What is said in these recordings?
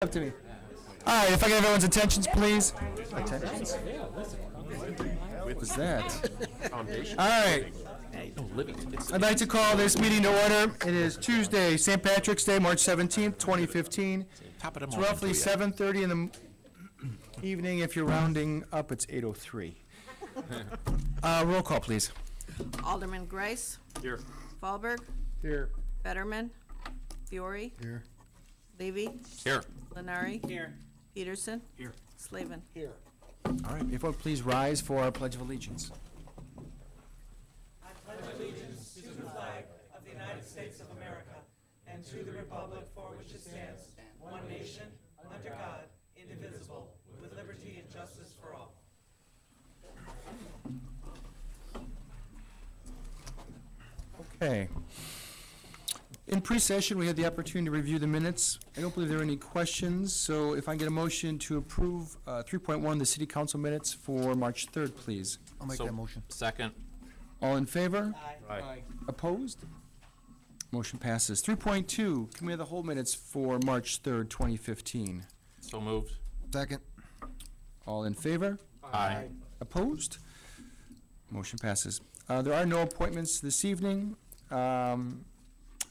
Up to me. All right, if I get everyone's attentions, please. Attentions? What was that? All right. I'd like to call this meeting to order. It is Tuesday, St. Patrick's Day, March 17th, 2015. It's roughly 7:30 in the evening. If you're rounding up, it's 8:03. Roll call, please. Alderman Grice. Here. Fallberg. Here. Fetterman. Fiore. Here. Levy. Here. Lenari. Here. Peterson. Here. Slavin. Here. All right, if you would please rise for our Pledge of Allegiance. I pledge allegiance to the flag of the United States of America and to the republic for which it stands, one nation, under God, indivisible, with liberty and justice for all. Okay. In pre-session, we had the opportunity to review the minutes. I don't believe there are any questions, so if I get a motion to approve 3.1, the city council minutes for March 3rd, please. I'll make that motion. Second. All in favor? Aye. Opposed? Motion passes. 3.2, committee of the whole minutes for March 3rd, 2015. So moved. Second. All in favor? Aye. Opposed? Motion passes. There are no appointments this evening,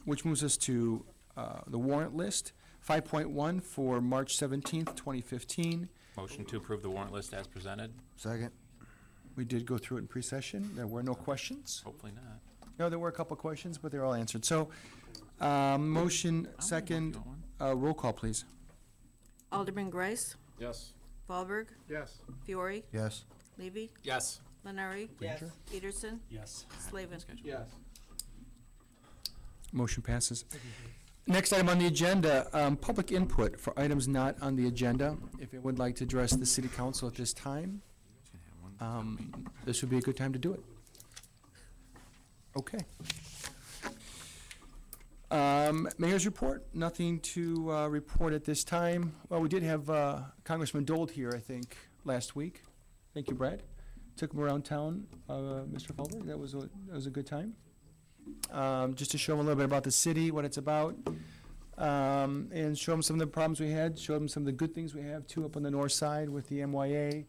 which moves us to the warrant list. 5.1 for March 17th, 2015. Motion to approve the warrant list as presented. Second. We did go through it in pre-session. There were no questions. Hopefully not. No, there were a couple of questions, but they're all answered. So, motion second, roll call, please. Alderman Grice. Yes. Fallberg. Yes. Fiore. Yes. Levy. Yes. Lenari. Yes. Peterson. Yes. Slavin. Yes. Motion passes. Next item on the agenda, public input for items not on the agenda. If it would like to address the city council at this time, this would be a good time to do it. Okay. Mayor's report, nothing to report at this time. Well, we did have Congressman Dold here, I think, last week. Thank you, Brad. Took him around town, Mr. Fulber. That was a good time. Just to show him a little bit about the city, what it's about, and show him some of the problems we had, show him some of the good things we have, too, up on the north side with the MYA,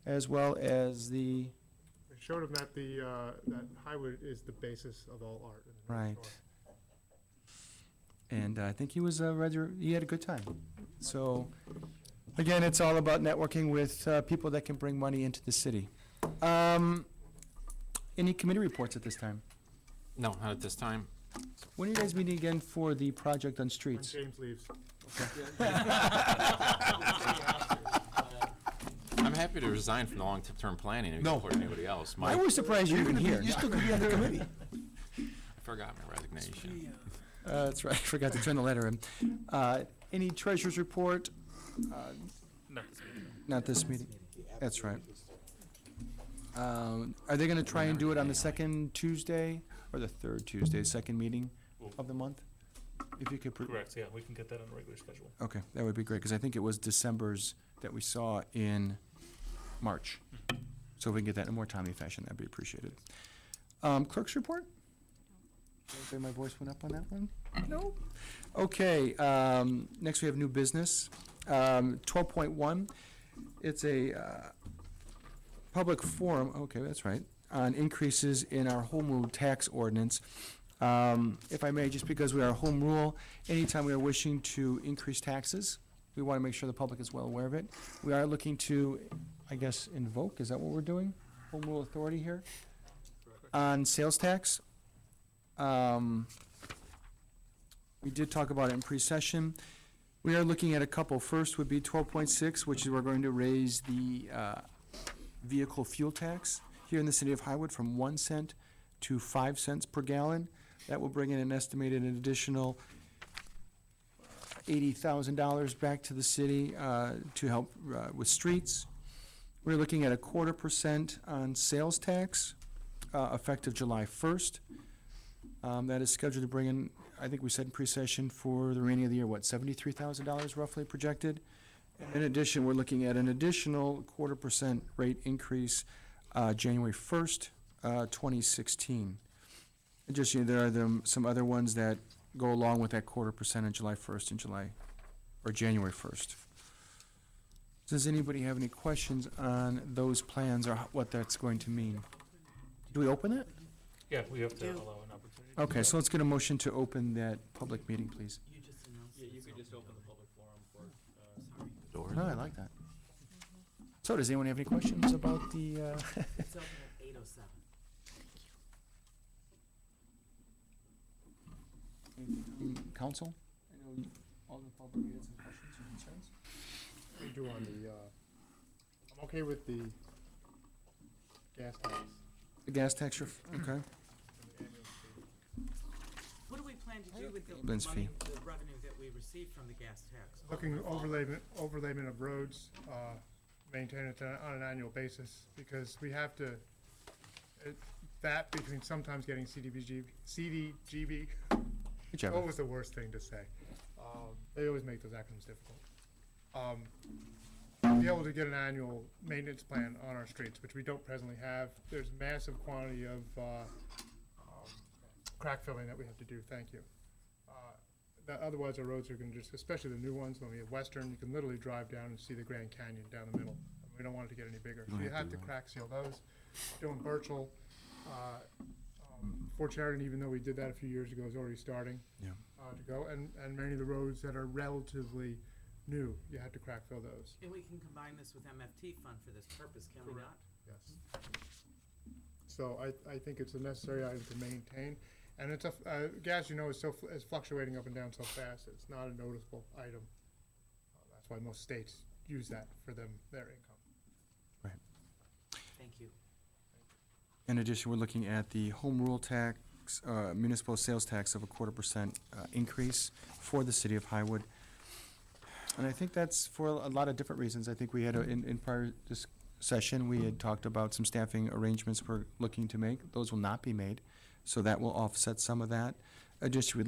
as well as the... I showed him that that Highwood is the basis of all art. In the Right. north. And I think he was he had a good time. So, again, it's all about networking with people that can bring money into the city. Any committee reports at this time? No, not at this time. When are you guys meeting again for the project on When streets? James leaves. I'm happy to resign from the long-term planning and support anybody else. I was surprised you were even here. You still could be on the committee. I forgot my resignation. That's right, I forgot to turn the letter in. Any treasurer's report? Not this meeting. That's right. Are they gonna try and do it on the second Tuesday, or the third Tuesday, second meeting of the month? If you could. Correct, yeah, we can get that on a regular schedule. Okay, that would be great, because I think it was December's that we saw in March. So if we can get that in a more timely fashion, that'd be appreciated. Clerk's report? Maybe my voice went up on that one? No? Okay, next we have new business. 12.1, it's a public forum, okay, that's right, on increases in our home rule tax ordinance. If I may, just because we are home rule, anytime we are wishing to increase taxes, we want to make sure the public is well aware of it. We are looking to, I guess, invoke, is that what we're doing? Home rule authority here? On sales tax. We did talk about it in pre-session. We are looking at a couple. First would be 12.6, which is we're going to raise the vehicle fuel tax here in the city of Highwood from 1 cent to 5 cents per gallon. That will bring in an estimated additional $80,000 back to the city to help with streets. We're looking at a 0.25% on sales tax effective July 1st. That is scheduled to bring in, I think we said in pre-session, for the remaining of the year, what, $73,000 roughly projected? In addition, we're looking at an additional 0.25% rate increase January 1st, 2016. And just, there are some other ones that go along with that 0.25% on July 1st and or January 1st. Does anybody have any questions on those plans or what that's going to mean? Do we open it? Yeah, we have to Do. allow an opportunity. Okay, so let's get a motion to open that public meeting, please. You just announced Yeah, it, you could so- just open the public forum for, Sorry. the doors. No, I like that. So does anyone have any questions about the, It's open at 8:07. council? I know all the public had some questions or concerns. We do on the, I'm okay with the gas tax. The gas tax, okay. What do we plan to do with the Lynn's money, fee. the revenue that we receive from the gas tax? Looking overlayment of roads, maintain it on an annual basis, because we have to, that between sometimes getting CDGB, Whichever. what was the worst thing to say? They always make those acronyms difficult. Be able to get an annual maintenance plan on our streets, which we don't presently have. There's massive quantity of crack filling that we have to do, thank you. That otherwise our roads are gonna just, especially the new ones, when we have Western, you can literally drive down and see the Grand Canyon down the middle. We don't want it to get any bigger. You don't You have have to, to right. crack seal those. Doing Birchall, Fort Sheridan, even though we did that a few years ago, is already starting Yeah. to go. And many of the roads that are relatively new, you have to crack fill those. And we can combine this with MFT fund for this purpose, can we Correct. not? Yes. So I think it's a necessary item to maintain, and it's gas, is fluctuating up and down so fast, it's not a noticeable item. That's why most states use that for their income. Thank you. In addition, we're looking at the home rule tax, municipal sales tax of 0.25% increase for the city of Highwood. And I think that's for a lot of different reasons. I think we had, in prior session, we had talked about some staffing arrangements we're looking to make. Those will not be made, so that will offset some of that. Additionally,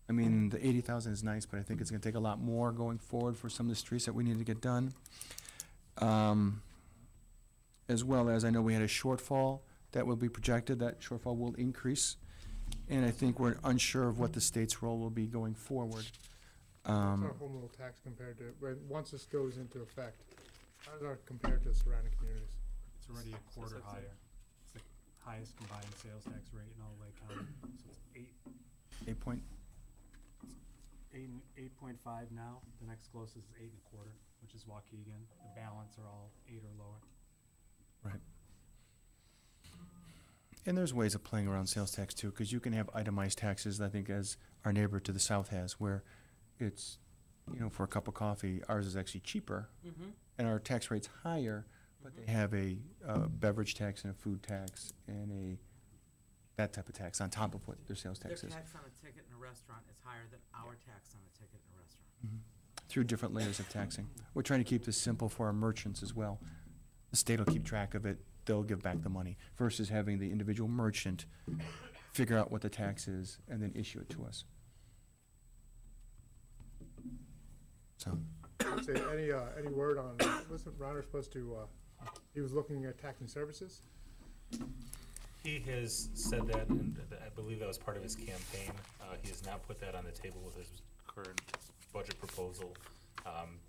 the 80,000 is nice, but I think it's gonna take a lot more going forward for some of the streets that we need to get done. As well as, I know we had a shortfall that will be projected, that shortfall will increase. And I think we're unsure of what the state's role will be going forward. What's our home rule tax compared to, once this goes into effect, how does our compare to surrounding communities? It's already a quarter higher. It's the highest combined sales tax rate in all of Lake County. So it's 8.5 now. The next closest is 8.25, which is Waukegan. The balance are all 8 or lower. Right. And there's ways of playing around sales tax too, because you can have itemized taxes, I think, as our neighbor to the south has, where it's, for a cup of coffee, ours is actually cheaper, Mm-hmm. and our tax rate's higher, but they have a beverage tax and a food tax and that type of tax on top of what their sales Their tax is, tax on a ticket in a restaurant is higher than our tax on a ticket in a restaurant. through different layers of taxing. We're trying to keep this simple for our merchants as well. The state will keep track of it, they'll give back the money, versus having the individual merchant figure out what the tax is and then issue it to us. So, Say, any word on, wasn't Ronner supposed to, he was looking at tax and services? He has said that, and I believe that was part of his campaign. He has not put that on the table with his current budget proposal.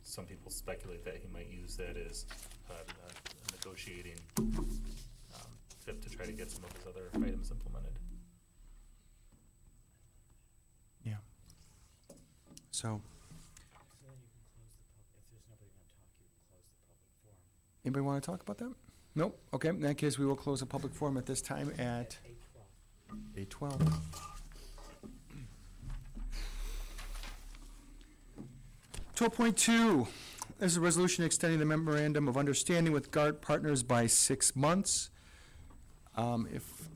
Some people speculate that he might use that as a negotiating tip to try to get some of his other items implemented. yeah. So, So then you can close the if there's nobody gonna talk, you can close the public forum. anybody want to talk about that? Nope, okay, in that case, we will close the public forum at this time at 8:12. 8:12. 12.2, this is a resolution extending the memorandum of understanding with GART Partners by 6 months. If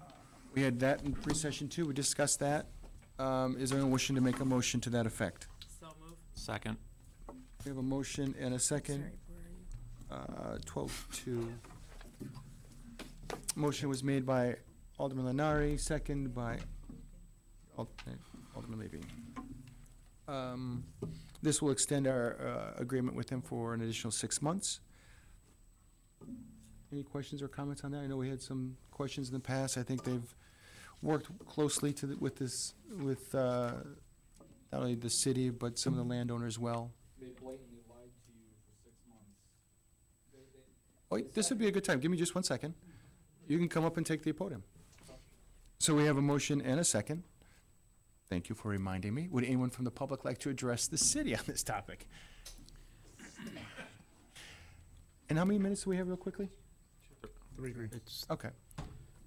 we had that in pre-session too, we discussed that. Is there anyone wishing to make a motion to that effect? So moved. Second. We have a motion and a second. Sorry, where are you? 12.2. Motion was made by Alderman Lenari, second by Alderman Levy. This will extend our agreement with them for an additional 6 months. Any questions or comments on that? I know we had some questions in the past. I think they've worked closely with the not only the city, but some of the landowners as well. They blatantly lied to you for 6 months. Wait, this would be a good time. Give me just 1 second. You can come up and take the podium. So we have a motion and a second. Thank you for reminding me. Would anyone from the public like to address the city on this topic? And how many minutes do we have real quickly? 3. It's, Okay,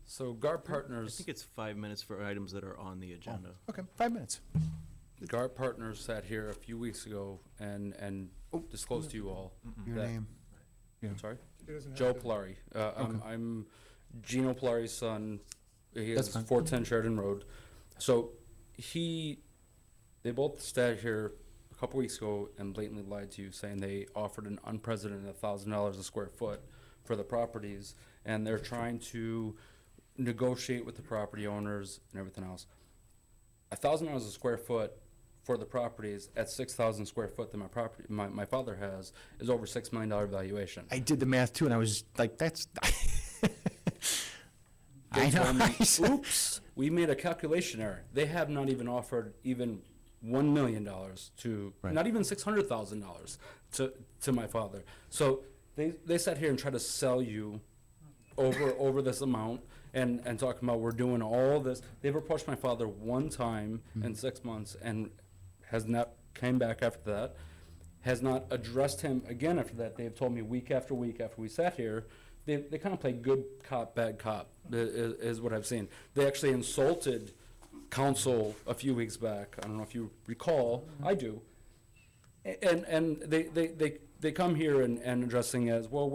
so GAR I Partners, think it's 5 minutes for items that are on the agenda. okay, 5 minutes. GAR Partners sat here a few weeks ago and disclosed to you all. Your that- name. I'm sorry? He doesn't have Joe to- Polari. I'm Gino Polari's son. He That's is fine. 410 Sheridan Road. So they both sat here a couple weeks ago and blatantly lied to you, saying they offered an unprecedented $1,000 a square foot for the properties, and they're trying to negotiate with the property owners and everything else. $1,000 a square foot for the properties at 6,000 square foot that my father has is over $6 million valuation. I did the math too, and I was like, that's. They I know. told me, oops, we made a calculation error. They have not even offered even $1 million to, Right. not even $600,000 to my father. So they sat here and tried to sell you over this amount and talking about we're doing all this. They've approached my father one time in 6 months and has not came back after that, has not addressed him again after that. They've told me week after week after we sat here, they kind of play good cop, bad cop, is what I've seen. They actually insulted council a few weeks back. I don't know if you recall, I do. And they come here and addressing as, well,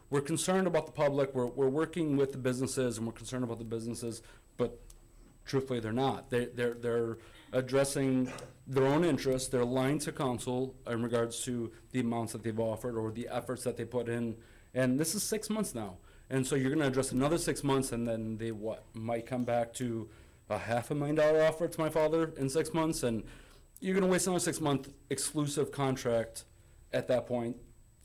we're concerned about the public, we're working with the businesses, and we're concerned about the businesses, but truthfully, they're not. They're addressing their own interests, they're lying to council in regards to the amounts that they've offered or the efforts that they put in, and this is 6 months now. And so you're gonna address another 6 months, and then they might come back to a $500,000 offer to my father in 6 months, and you're gonna waste another 6 month exclusive contract at that point.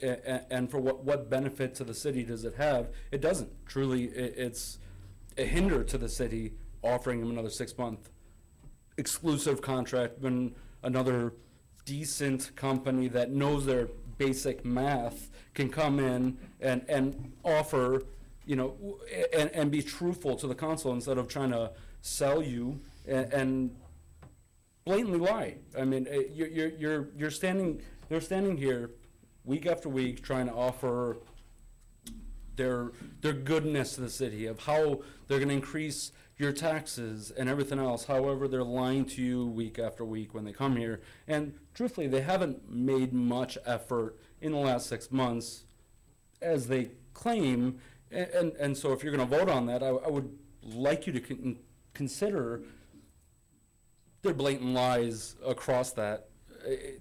And for what benefit to the city does it have? It doesn't. Truly, it's a hinder to the city offering them another 6 month exclusive contract when another decent company that knows their basic math can come in and offer, and be truthful to the council instead of trying to sell you and blatantly lie. I mean, they're standing here week after week trying to offer their goodness to the city of how they're gonna increase your taxes and everything else. However, they're lying to you week after week when they come here. And truthfully, they haven't made much effort in the last 6 months as they claim. And so if you're gonna vote on that, I would like you to consider their blatant lies across that,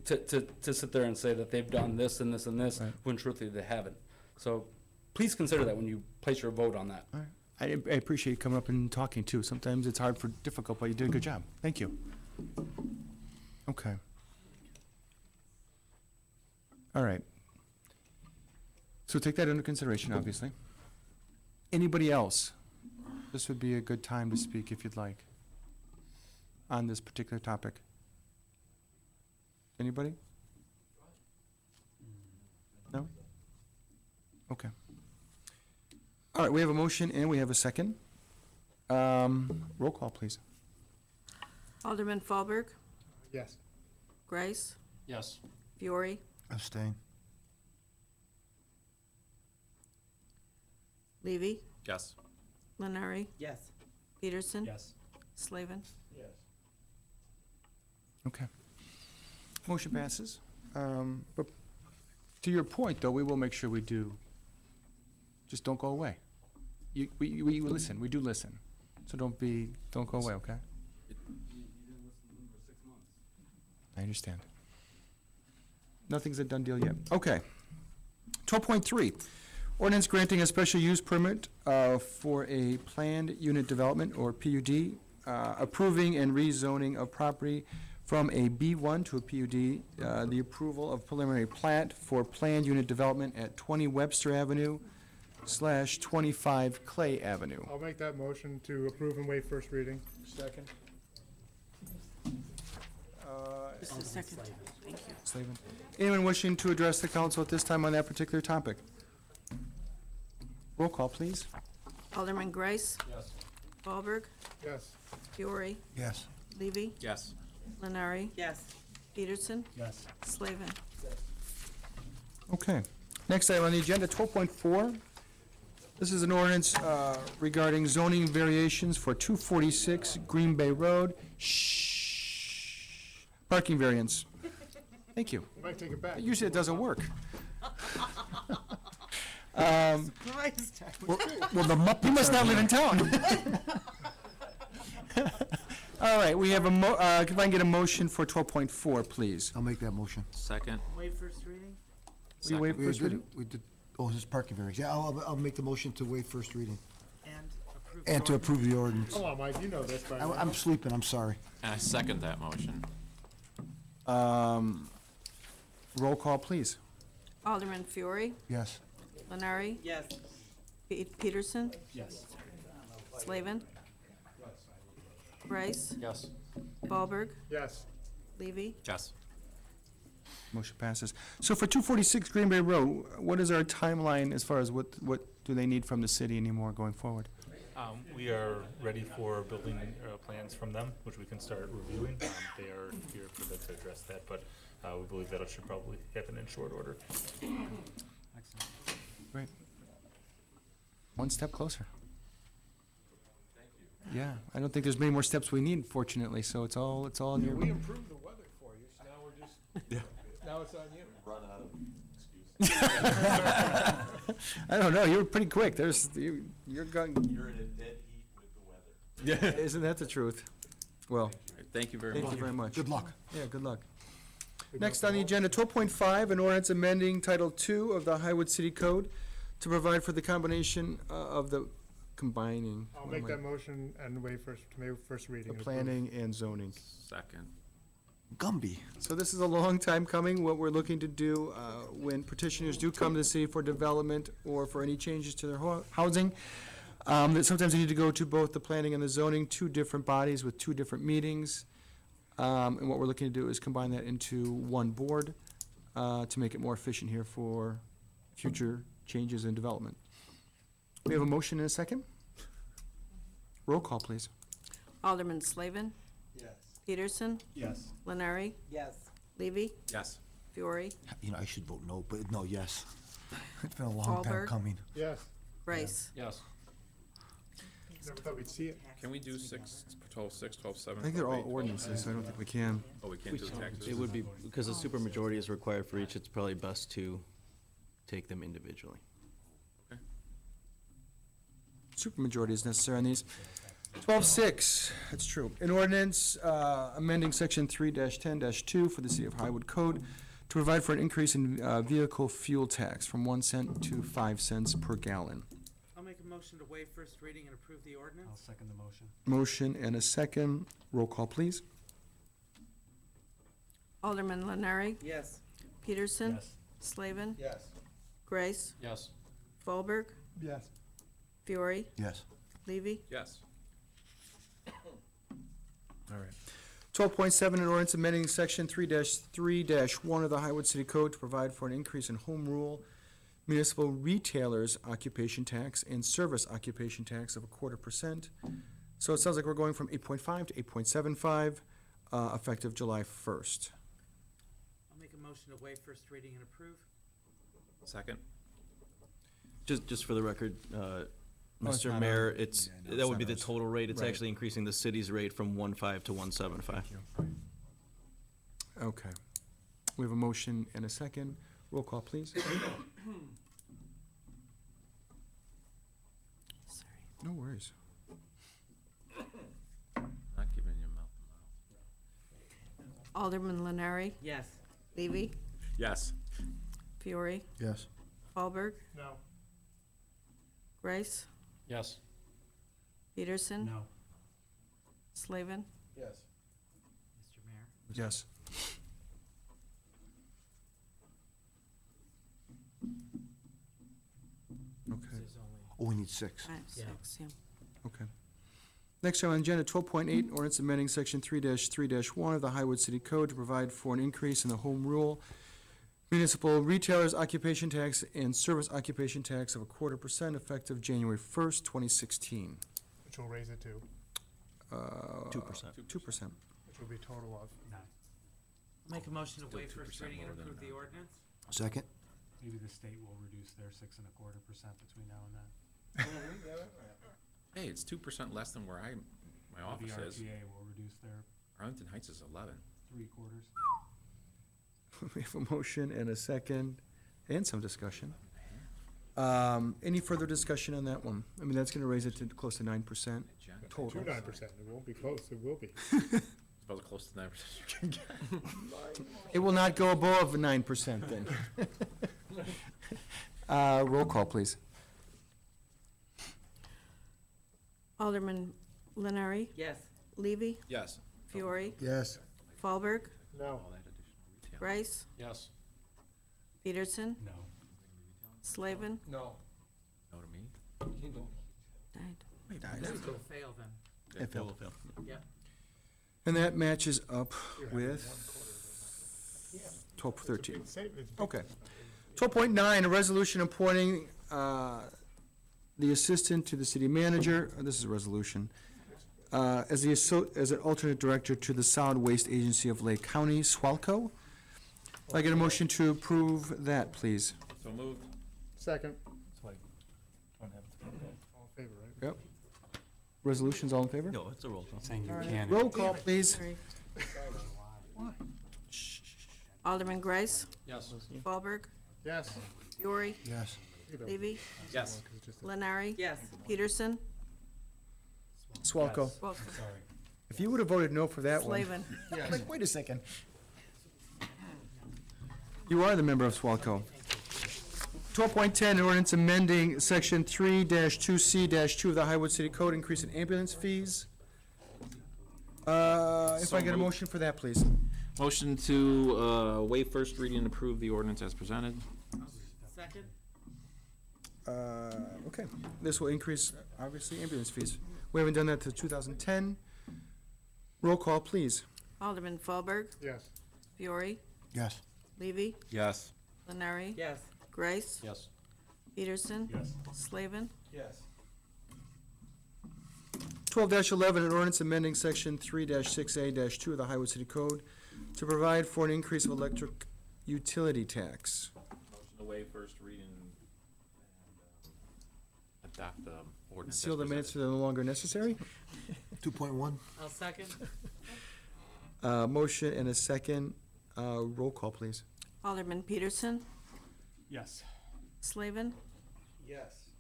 to sit there and say that they've done this and this and this, Right. when truthfully they haven't. So please consider that when you place your vote on that. All right. I appreciate you coming up and talking too. Sometimes it's hard for difficult, but you did a good job. Thank you. Okay. All right. So take that into consideration, obviously. Anybody else? This would be a good time to speak if you'd like on this particular topic. Anybody? No? Okay. All right, we have a motion and we have a second. Roll call, please. Alderman Fallberg, Yes. Grice, Yes. Fiore, Abstain. Levy, Yes. Lenari, Yes. Peterson, Yes. Slavin. Okay. Motion passes. But to your point, though, we will make sure we do. Just don't go away. We listen, we do listen. So don't go away, okay? I understand. Nothing's a done deal yet. Okay. 12.3, ordinance granting a special use permit for a planned unit development, or PUD, approving and rezoning of property from a B1 to a PUD, the approval of preliminary plat for planned unit development at 20 Webster Avenue / 25 Clay Avenue. I'll make that motion to approve and waive first reading. Second. Just a second. Thank you. Slavin. Anyone wishing to address the council at this time on that particular topic? Roll call, please. Alderman Grace. Yes. Wahlberg. Yes. Fiore. Yes. Levy. Yes. Lenari. Yes. Peterson. Yes. Slavin. Okay. Next item on the agenda, 12.4. This is an ordinance regarding zoning variations for 246 Green Bay Road. Shh. Parking variance. Thank you. You might take it back. Usually it doesn't work. Surprised. Well, the Muppets. You must not live in town. All right, we have if I can get a motion for 12.4, please. I'll make that motion. Second. Waive first reading? Will you waive We first reading? did, oh, this is parking variance. Yeah, I'll make the motion to waive first reading And approve. and to approve the ordinance. Come on, Mike, you know this by now. I'm sleeping, I'm sorry. And I second that motion. Roll call, please. Alderman Fiore. Yes. Lenari. Yes. Peterson. Yes. Slavin. Rice. Yes. Wahlberg. Yes. Levy. Yes. Motion passes. So for 246 Green Bay Road, what is our timeline as far as what do they need from the city anymore going forward? We are ready for building plans from them, which we can start reviewing. They are here for them to address that, but we believe that it should probably happen in short order. Excellent. Great. One step closer. Yeah, I don't think there's many more steps we need, fortunately, so it's all in your. We improved the weather for you, so now we're just, now it's on you. I don't know, you were pretty quick. You're going. You're in a dead heat with the weather. Yeah. Isn't that the truth? Well, Thank you very thank much. you very much. Good luck. Yeah, good luck. Next on the agenda, 12.5, an ordinance amending Title II of the Highwood City Code to provide for the combination of the combining. I'll make that motion and waive first reading. The and approve. planning and zoning. Second. Gumby. So this is a long time coming. What we're looking to do when petitioners do come to the city for development or for any changes to their housing, that sometimes they need to go to both the planning and the zoning, two different bodies with two different meetings. And what we're looking to do is combine that into one board to make it more efficient here for future changes in development. We have a motion and a second? Roll call, please. Alderman Slavin. Yes. Peterson. Yes. Lenari. Yes. Levy. Yes. Fiore. You know, I should vote no, but no, yes. It's been a long time Wahlberg. coming. Yes. Rice. Yes. Never thought we'd see it. Can we do 12.6, 12.7? I think they're all ordinances, so I don't think we can. Oh, we can't do the taxes? It would be, because a supermajority is required for each, it's probably best to take them individually. Supermajority is necessary on these. 12.6, that's true. An ordinance amending section 3-10-2 for the City of Highwood Code to provide for an increase in vehicle fuel tax from 1 cent to 5 cents per gallon. I'll make a motion to waive first reading and approve the I'll ordinance. second the motion. Motion and a second. Roll call, please. Alderman Lenari. Yes. Peterson. Yes. Slavin. Yes. Grace. Yes. Wahlberg. Yes. Fiore. Yes. Levy. Yes. All right. 12.7, an ordinance amending section 3-3-1 of the Highwood City Code to provide for an increase in home rule municipal retailers occupation tax and service occupation tax of 0.25%. So it sounds like we're going from 8.5 to 8.75, effective July 1st. I'll make a motion to waive first reading and approve. Second. Just for the record, it's Mr. not Mayor, on- it's, yeah, no, that it's would not be the ours. total rate. It's Right. actually increasing the city's rate from 1.5 to 1.75. Okay. We have a motion and a second. Roll call, please. Sorry. No worries. Not giving you mouth to Alderman Lenari. Yes. Levy. mouth. Yes. Fiore. Yes. Wahlberg. No. Rice. Yes. Peterson. No. Slavin. Yes. Mr. Mayor, Yes. Okay, there's only, Oh, we need 6. 5, Yeah. 6, yeah. okay. Next on agenda, 12.8, ordinance amending section 3-3-1 of the Highwood City Code to provide for an increase in the home rule municipal retailers occupation tax and service occupation tax of 1/4% effective January 1st, 2016. Which will raise it to, 2%. 2%. which will be a total of. Make a motion to Still waive first 2% reading and more than approve the that. ordinance? Second? Maybe the state will reduce their 6.25% between now and then. Hey, it's 2% less than where my Maybe office is. RTA will reduce their Arlington Heights is 11. 3/4. We have a motion and a second, and some discussion. Any further discussion on that one? I mean, that's gonna raise it to close to 9% total. To 9%, it won't be close, it will be. It's about close to 9%. It will not go above 9% then. Roll call, please. Alderman Lenary, Yes. Levy, Yes. Fiore, Yes. Fallberg, No. All that additional retail. Rice, Yes. Peterson, No. Slavin, No. No to me? died. This will fail then. It failed. Yep. And that matches up with 12.13. It's safe, it's big. Okay. 12.9, a resolution appointing the assistant to the city manager, this is a resolution, as an alternate director to the Solid Waste Agency of Lake County, SWALCO. If I get a motion to approve that, please. So moved. Second, That's why don't have it. all in favor, right? Yep. Resolutions, all in favor? No, it's a roll call. Saying you can. Roll call, please. Sorry. Alderman Grice, Yes. Fallberg, Yes. Fiore, Yes. Levy, Yes. Lenary, Yes. Peterson, SWALCO. Swalko, Sorry. If you would have voted no for that one. Slavin. Like, wait a second. You are the member of SWALCO. 12.10, an ordinance amending section 3-2C-2 of the Highwood City Code, increasing ambulance fees. If So I get a moved. motion for that, please. Motion to waive first reading and approve the ordinance as presented. Second? Okay, this will increase, obviously, ambulance fees. We haven't done that till 2010. Roll call, please. Alderman Fallberg, Yes. Fiore, Yes. Levy, Yes. Lenary, Yes. Grice, Yes. Peterson, Yes. Slavin, Yes. 12-11, an ordinance amending section 3-6A-2 of the Highwood City Code to provide for an increase of electric utility tax. Motion to waive first reading and adopt the ordinance as Seal the minutes presented. so they're no longer necessary. 2.1? I'll second. Motion and a second. Roll call, please. Alderman Peterson, Yes. Slavin, Yes.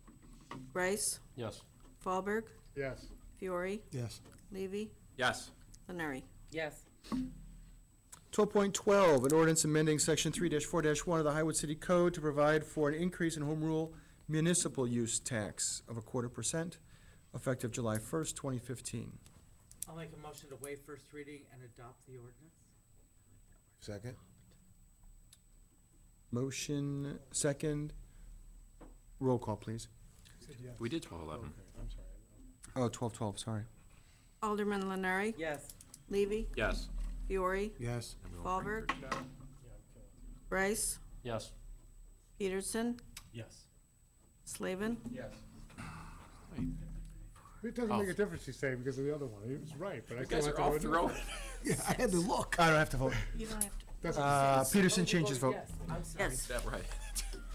Grice, Yes. Fallberg, Yes. Fiore, Yes. Levy, Yes. Lenary. Yes. 12.12, an ordinance amending section 3-4-1 of the Highwood City Code to provide for an increase in home rule municipal use tax of 1/4% effective July 1st, 2015. I'll make a motion to waive first reading and adopt the ordinance. Second? Motion, second. Roll call, please. We did 12-11. I'm sorry. Oh, 12-12, sorry. Alderman Lenary, Yes. Levy, Yes. Fiore, Yes. Fallberg, Rice, Yes. Peterson, Yes. Slavin, Yes. It doesn't make a difference, you say, because of the other one. He was right, but I You still guys have are to off vote the no. road. Yeah, I had to look. I don't have to vote. you don't have to. Doesn't- Peterson changed his vote. Yes, I'm sorry. Yes. That right.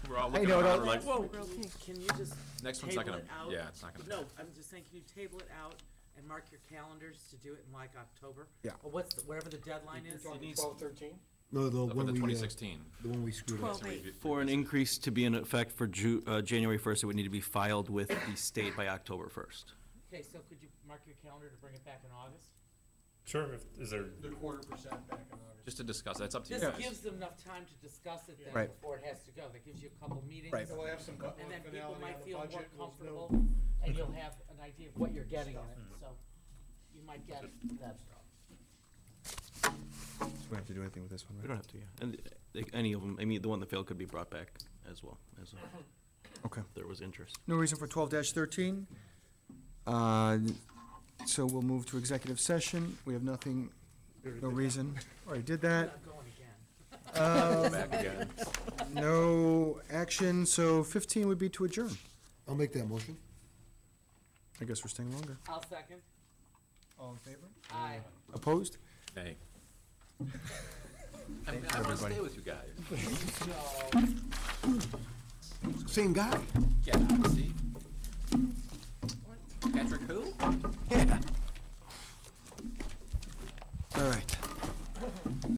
We're all Hey, looking no, around, no. we're like, whoa. We're okay. Can you just Next one's not table gonna, it out? yeah, it's not gonna. No, I'm just saying, can you table it out and mark your calendars to do it in like October? Yeah. Or whatever the deadline is? You're talking 12-13? No, the For one the we, 2016. the one we screwed up. 12-8. For an increase to be in effect for January 1st, it would need to be filed with the state by October 1st. Okay, so could you mark your calendar to bring it back in August? Sure, is there, The 1/4% back in August. Just to discuss, that's up to you This guys. gives them enough time to discuss it then Right. before it has to go. That gives you a couple meetings. Right. We'll have some And then people might feel more comfortable comfortable. and you'll have an idea of what you're getting in it, so you might get that. So we have to do anything with this one, We right? don't have to, yeah. And any of them, I mean, the one that failed could be brought back as well, as Okay. if there was interest. No reason for 12-13. So we'll move to executive session. We have nothing, no reason. Already did that. Back again. No action, so 15 would be to adjourn. I'll make that motion. I guess we're staying longer. I'll second. All in favor? Aye. Opposed? Nay. Thank you, I want to everybody. stay with you guys. Same guy. Yeah, see?